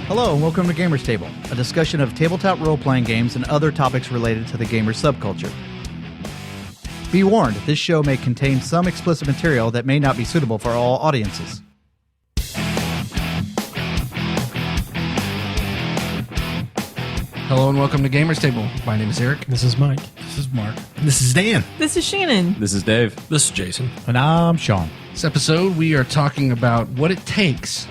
Hello and welcome to Gamers Table, a discussion of tabletop role-playing games and other topics related to the gamer subculture. Be warned, this show may contain some explicit material that may not be suitable for all audiences. Hello and welcome to Gamers Table. My name is Eric. This is Mike. This is Mark. This is Dan. This is Shannon. This is Dave. This is Jason. And I'm Sean. This episode, we are talking about what it takes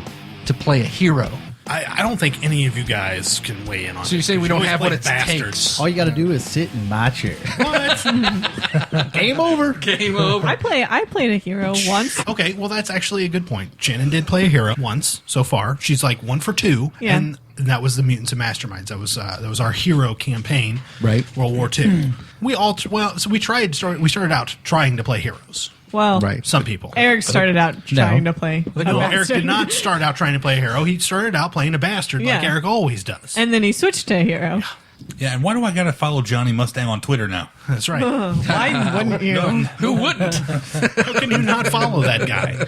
to play a hero. I don't think any of you guys can weigh in on it. So you say we don't always have play what it takes. All you got to do is sit in my chair. What? Game over. Game over. I played a hero once. Okay, well, that's actually a good point. Shannon did play a hero once so far. She's like 1 for 2. Yeah. And that was the Mutants and Masterminds. That was our hero campaign. Right. World War II. We started out trying to play heroes. Well, Right. Some people. Eric started out trying to play. a Well, Eric bastard. did not start out trying to play a hero. He started out playing a bastard like Yeah. Eric always does. And then he switched to hero. Yeah, and why do I gotta follow Johnny Mustang on Twitter now? That's right. Why wouldn't you? Who wouldn't? How can you not follow that guy?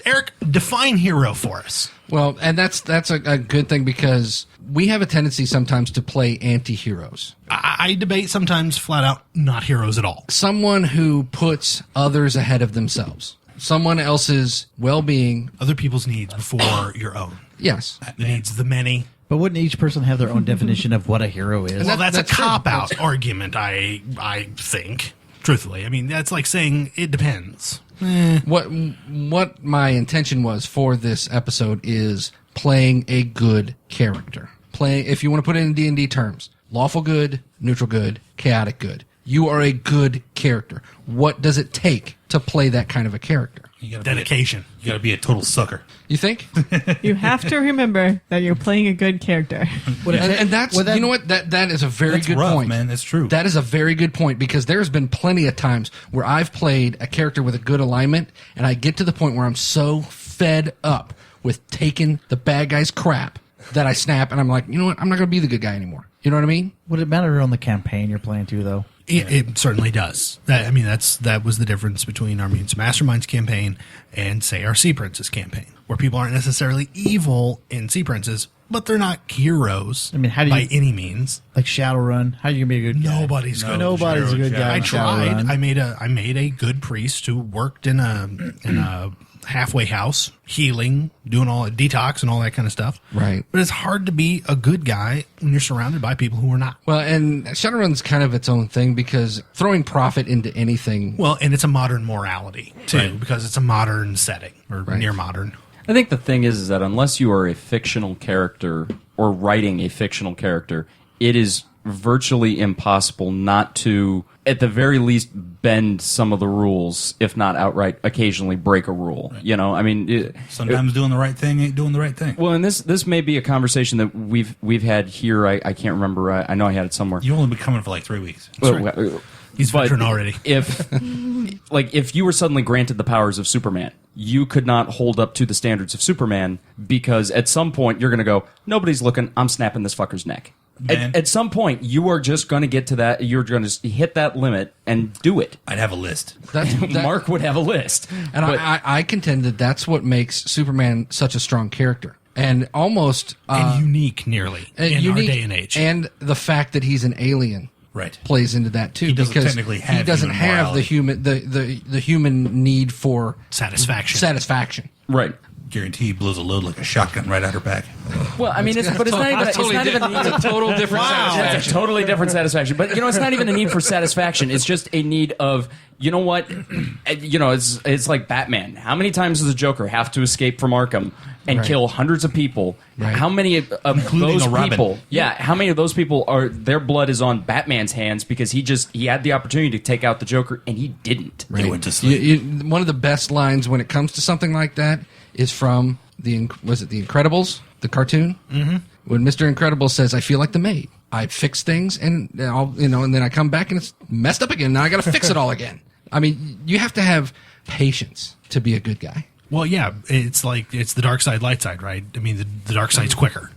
Eric, define hero for us. Well, and that's a good thing because we have a tendency sometimes to play anti-heroes. I debate sometimes flat out not heroes at all. Someone who puts others ahead of themselves. Someone else's well-being. Other people's needs before your own. Yes. The needs of the many. But wouldn't each person have their own definition of what a hero is? Well, that's a true. cop-out argument, I think. Truthfully. I mean, that's like saying it depends. What my intention was for this episode is playing a good character. Playing, if you want to put it in D&D terms, lawful good, neutral good, chaotic good. You are a good character. What does it take to play that kind of a character? You gotta Dedication. you gotta be a total sucker. You think? You have to remember that you're playing a good character. and that's, Would that- you know what? That is a very That's good rough, point. man. That's true. That is a very good point because there's been plenty of times where I've played a character with a good alignment and I get to the point where I'm so fed up with taking the bad guy's crap that I snap and I'm like, you know what? I'm not going to be the good guy anymore. You know what I mean? Would it matter on the campaign you're playing to, though? It certainly does. That was the difference between our Mutants and Masterminds campaign and, say, our Sea Princess campaign, where people aren't necessarily evil in Sea Princess, but they're not heroes. I mean, how do you- by any means. Like Shadowrun, how are you going to be a good guy? Nobody's good. Nobody's a good guy. I in tried. Shadowrun. I made a good priest who worked in a halfway house, healing, doing all detox and all that kind of stuff. Right. But it's hard to be a good guy when you're surrounded by people who are not. Well, and Shadowrun's kind of its own thing because throwing profit into anything. Well, and it's a modern morality too, Right. because it's a modern setting or Right. near modern. I think the thing is that unless you are a fictional character or writing a fictional character, it is virtually impossible not to, at the very least, bend some of the rules, if not outright occasionally break a rule. Right. You know, I mean... Sometimes doing the right thing ain't doing the right thing. Well, and this may be a conversation that we've had here. I can't remember. I know I had it somewhere. You've only been coming for like 3 weeks. He's But veteran already. If you were suddenly granted the powers of Superman, you could not hold up to the standards of Superman because at some point you're going to go, nobody's looking, I'm snapping this fucker's neck. At some point, you are just going to get to that. You're going to hit that limit and do it. I'd have a list. Mark would have a list. And But- I contend that that's what makes Superman such a strong character. And almost... and unique, nearly, in unique, our day and age. And the fact that he's an alien Right. plays into that too. He doesn't because technically have he doesn't human have the morality. human the human need for Satisfaction. Right. Guarantee he blows a load like a shotgun right out her back. Well, I mean, it's not even. It's not even. a total different satisfaction. It's a totally different satisfaction. But it's not even a need for satisfaction. It's just a need of, you know what, it's like Batman. How many times does the Joker have to escape from Arkham and Right. kill hundreds of people? Right. How many of Including those a Robin. people? Yeah, how many of those people are their blood is on Batman's hands because he had the opportunity to take out the Joker and he didn't. They went to sleep. One of the best lines when it comes to something like that is from The Incredibles, the cartoon? Mm-hmm. When Mr. Incredible says, I feel like the maid. I fix things and and then I come back and it's messed up again. Now I got to fix it all again. I mean, you have to have patience to be a good guy. Well, yeah, it's the dark side, light side, right? I mean, the dark side's quicker.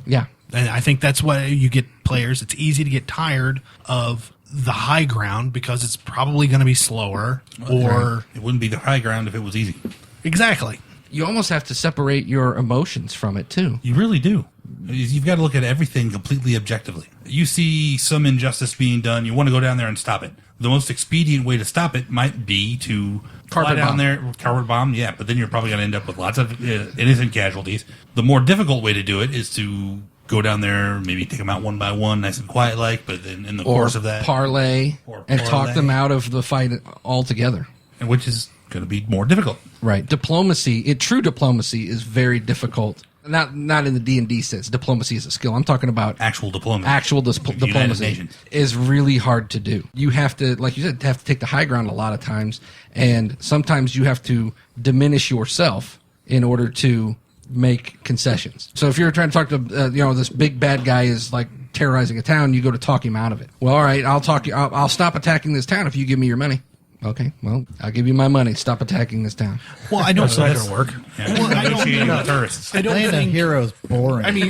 Yeah. And I think that's why you get players. It's easy to get tired of the high ground because it's probably going to be slower or... It wouldn't be the high ground if it was easy. Exactly. You almost have to separate your emotions from it, too. You really do. is you've got to look at everything completely objectively. You see some injustice being done, you want to go down there and stop it. The most expedient way to stop it might be to fly down there, carpet bomb, yeah, but then you're probably going to end up with lots of innocent casualties. The more difficult way to do it is to go down there, maybe take them out one by one, nice and quiet like, but then in the course of that... Parlay, and talk them out of the fight altogether. And which is going to be more difficult. Right. True diplomacy is very difficult. Not in the D&D sense. Diplomacy is a skill. I'm talking about actual diplomacy. Diplomacy is really hard to do. You have to, like you said, have to take the high ground a lot of times, and sometimes you have to diminish yourself in order to make concessions. So if you're trying to talk to, this big bad guy is like terrorizing a town, you go to talk him out of it. Well, all right, I'll stop attacking this town if you give me your money. Okay, well, I'll give you my money. Stop attacking this town. Well, I don't. That's not going to work. Yeah. Well, I don't. With terrorists. I don't Playing think a hero's boring. I mean,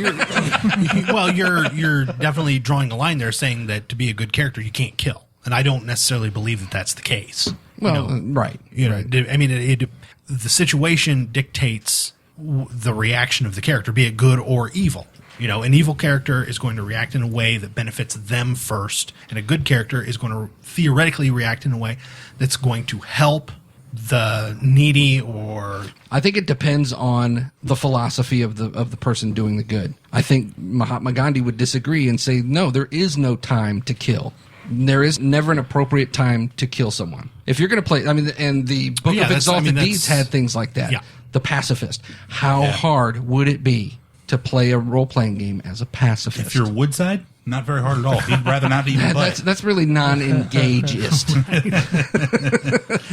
you're definitely drawing a line there, saying that to be a good character, you can't kill, and I don't necessarily believe that that's the case. Well, right. I mean, the situation dictates the reaction of the character, be it good or evil. An evil character is going to react in a way that benefits them first, and a good character is going to theoretically react in a way that's going to help the needy. Or I think it depends on the philosophy of the person doing the good. I think Mahatma Gandhi would disagree and say, no, there is no time to kill. There is never an appropriate time to kill someone. If you're going to play, and the Book of Exalted Deeds had things like that. Yeah. The pacifist. How hard would it be to play a role-playing game as a pacifist? If you're Woodside, not very hard at all. He'd rather not even play. That's really non-engageist.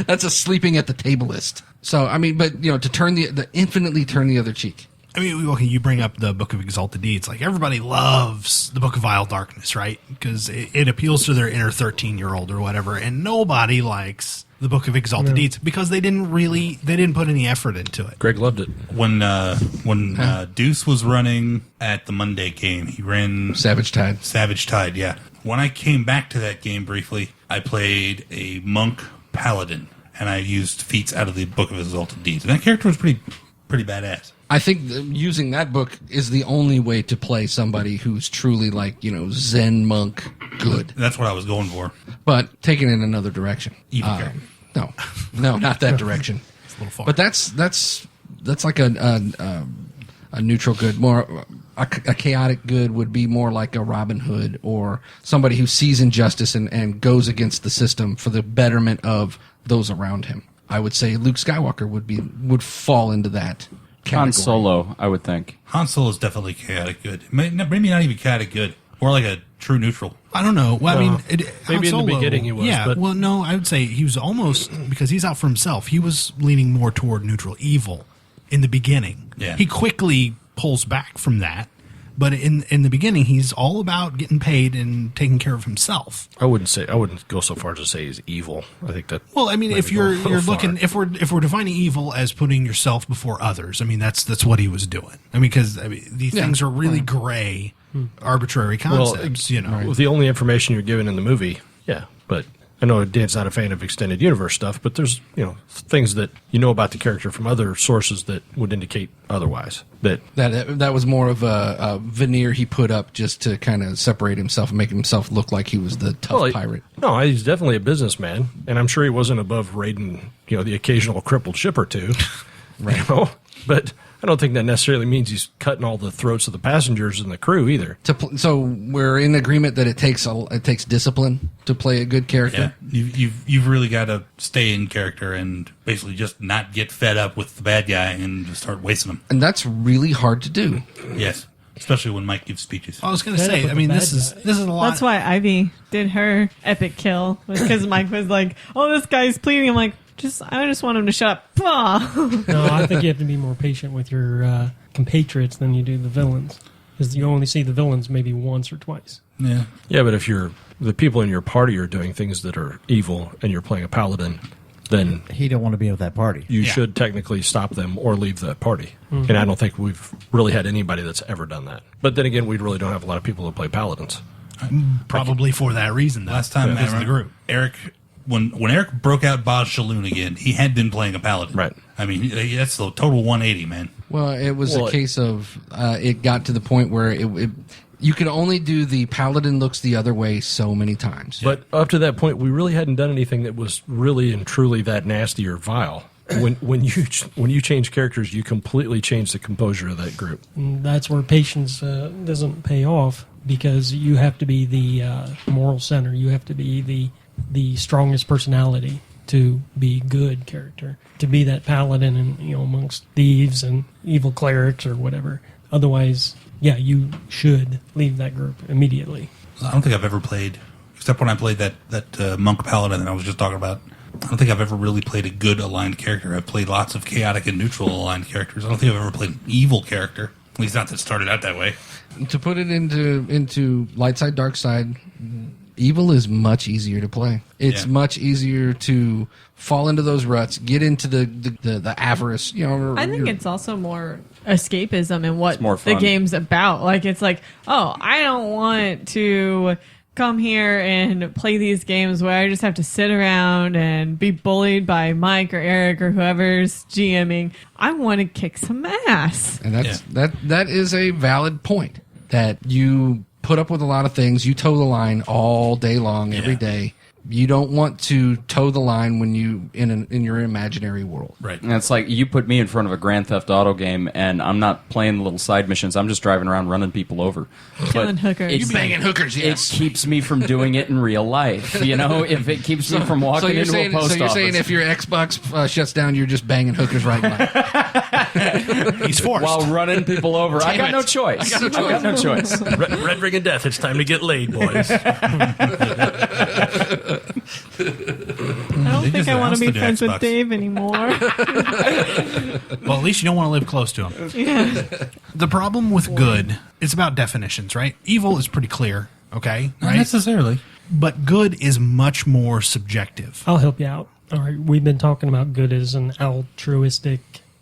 That's a sleeping at the tableist. So, I mean, but, to infinitely turn the other cheek. I mean, okay, you bring up the Book of Exalted Deeds. Like, everybody loves the Book of Vile Darkness, right? Because it appeals to their inner 13-year-old or whatever, and nobody likes the Book of Exalted Deeds because they didn't put any effort into it. Greg loved it. When Deuce was running at the Monday game, he ran Savage Tide. Savage Tide, yeah. When I came back to that game briefly, I played a monk paladin, and I used feats out of the Book of Exalted Deeds. And that character was pretty badass. I think using that book is the only way to play somebody who's truly like, Zen monk good. That's what I was going for. But taking it in another direction. Evil character. No, not that direction. It's a little far. But that's like a neutral good. More a chaotic good would be more like a Robin Hood or somebody who sees injustice and goes against the system for the betterment of those around him. I would say Luke Skywalker would fall into that category. Han Solo, I would think. Han Solo is definitely chaotic good. Maybe not even chaotic good. More like a true neutral. I don't know. Well, I mean, maybe Han in the beginning he was. Yeah, but well, no, I would say he was almost, because he's out for himself, he was leaning more toward neutral evil in the beginning. Yeah. He quickly pulls back from that, but in the beginning, he's all about getting paid and taking care of himself. I wouldn't go so far as to say he's evil. I think that. Well, I mean, if you're looking, if we're defining evil as putting yourself before others, I mean, that's what he was doing. I mean, because these things are really gray, arbitrary concepts. With the only information you're given in the movie, yeah. But I know Dan's not a fan of extended universe stuff, but there's things that about the character from other sources that would indicate otherwise. That was more of a veneer he put up just to kind of separate himself and make himself look like he was the tough pirate. No, he's definitely a businessman, and I'm sure he wasn't above raiding the occasional crippled ship or two. Right. But I don't think that necessarily means he's cutting all the throats of the passengers and the crew either. So we're in agreement that it takes discipline to play a good character. Yeah, you've really got to stay in character and basically just not get fed up with the bad guy and just start wasting them. And that's really hard to do. Yes, especially when Mike gives speeches. I was going to say, I mean, this is a lot. That's why Ivy did her epic kill, because Mike was like, "Oh, this guy's pleading." I'm like, I just want him to shut up. No, I think you have to be more patient with your compatriots than you do the villains, because you only see the villains maybe once or twice. Yeah, but if the people in your party are doing things that are evil and you're playing a paladin, then he don't want to be with that party. You should technically stop them or leave that party. Mm-hmm. And I don't think we've really had anybody that's ever done that. But then again, we really don't have a lot of people that play paladins. Probably for that reason. Last time, the group. Eric. When Eric broke out Boz Shalhoun again, he had been playing a paladin. Right. I mean, that's the total 180, man. Well, it was a case of it got to the point where you could only do the paladin looks the other way so many times. But up to that point, we really hadn't done anything that was really and truly that nasty or vile. When you change characters, you completely change the composure of that group. And that's where patience doesn't pay off, because you have to be the moral center. You have to be the strongest personality to be good character, to be that paladin and amongst thieves and evil clerics or whatever. Otherwise, yeah, you should leave that group immediately. I don't think I've ever played, except when I played that monk paladin that I was just talking about. I don't think I've ever really played a good aligned character. I've played lots of chaotic and neutral aligned characters. I don't think I've ever played an evil character. At least not that started out that way. To put it into light side, dark side, evil is much easier to play. It's much easier to fall into those ruts, get into the avarice. I think it's also more escapism and what more fun. the game's about. Like, it's like, oh, I don't want to come here and play these games where I just have to sit around and be bullied by Mike or Eric or whoever's GMing. I want to kick some ass. And that is a valid point, that you put up with a lot of things. You toe the line all day long, every day. You don't want to toe the line when you in your imaginary world. Right. And it's like you put me in front of a Grand Theft Auto game, and I'm not playing the little side missions. I'm just driving around running people over. Killing hookers. It's Banging hookers, yes. It keeps me from doing it in real life. If it keeps me from walking into a post office. So you're saying if your Xbox shuts down, you're just banging hookers right now. He's forced. While running people over. I got no choice. I got no choice. Red Ring of Death. It's time to get laid, boys. I don't think I want to be friends with Dave anymore. Well, at least you don't want to live close to him. Yeah. The problem with good, it's about definitions, right? Evil is pretty clear, okay? Not Right? necessarily. But good is much more subjective. I'll help you out. All right, we've been talking about good as an altruistic,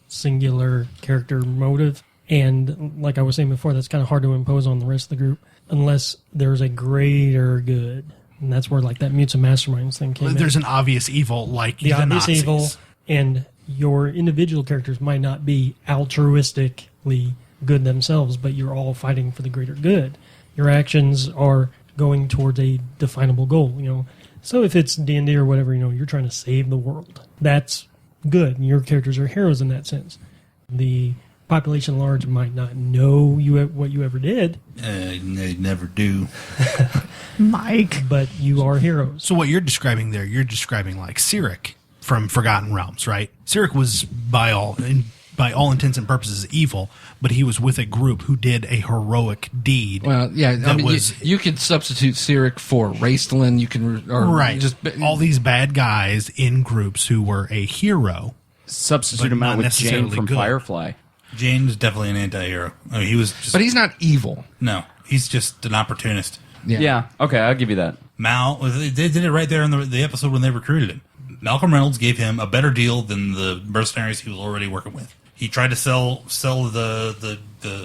singular character motive. And like I was saying before, that's kind of hard to impose on the rest of the group unless there's a greater good. And that's where like that Mutes and Masterminds thing came in. There's an obvious evil, like The obvious Nazis. evil, and your individual characters might not be altruistically good themselves, but you're all fighting for the greater good. Your actions are going towards a definable goal, So if it's D&D or whatever, you're trying to save the world. That's good. Your characters are heroes in that sense. The population at large might not know what you ever did. They never do. Mike. But you are heroes. So what you're describing there, you're describing like Cyric from Forgotten Realms, right? Cyric was by all intents and purposes evil, but he was with a group who did a heroic deed. Well, yeah, you could substitute Cyric for Raistlin. You can just all these bad guys in groups who were a hero. Substitute But him not out with necessarily Jane from good. Firefly. Jane's definitely an anti-hero. I mean, he was just, but he's not evil. no, he's just an opportunist. Yeah. Okay, I'll give you that. Mal, they did it right there in the episode when they recruited him. Malcolm Reynolds gave him a better deal than the mercenaries he was already working with. He tried to sell the.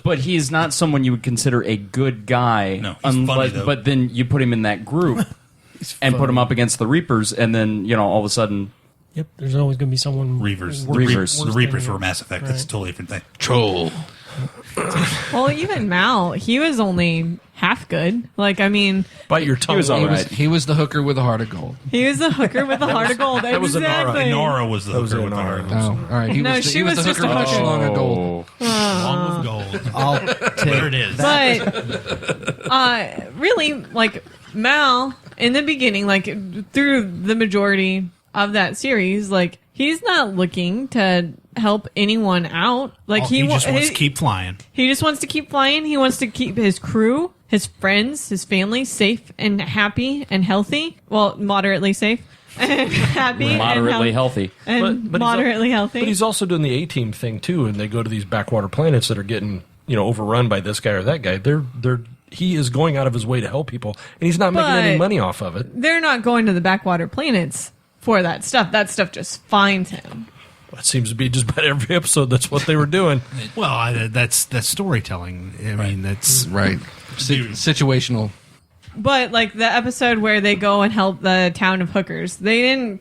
But he is not someone you would consider a good guy. No, he's funny, though. But then you put him in that group and put him up against the Reapers, and then all of a sudden. Yep, there's always going to be someone. Reavers. Reavers. The Reapers were Mass Effect. That's a totally different thing. Troll. Well, even Mal, he was only half good. Like, I mean, Bite your tongue. He was all right. He was the hooker with a heart of gold. he was the hooker with a heart of gold. that was Exactly. Nora was the was hooker with the Inara. heart. Oh, all right. He No, was the, she he was was the just hooker a with a hooker. schlong of gold. Along with gold. I'll There it is. But really, like Mal in the beginning, like through the majority of that series, like he's not looking to help anyone out. Like He just wants to keep flying. He just wants to keep flying. He wants to keep his crew, his friends, his family safe and happy and healthy. Well, moderately safe and happy, Moderately healthy. and But he's moderately healthy. But he's also doing the A-team thing too, and they go to these backwater planets that are getting overrun by this guy or that guy. He is going out of his way to help people, and he's not making any But- money off of it. They're not going to the backwater planets for that stuff. That stuff just finds him. That seems to be just about every episode. That's what they were doing. Well, that's storytelling. I mean, that's Right. Situational. But like the episode where they go and help the town of hookers, they didn't